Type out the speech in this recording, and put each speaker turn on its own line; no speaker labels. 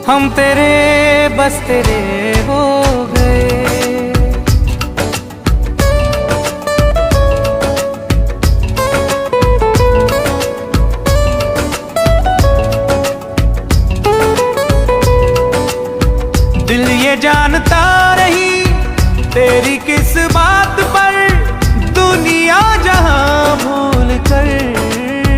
हम तेरे बस तेरे हो गए। दिल ये जानता नहीं तेरी किस बात पर दुनिया जहां भूल कर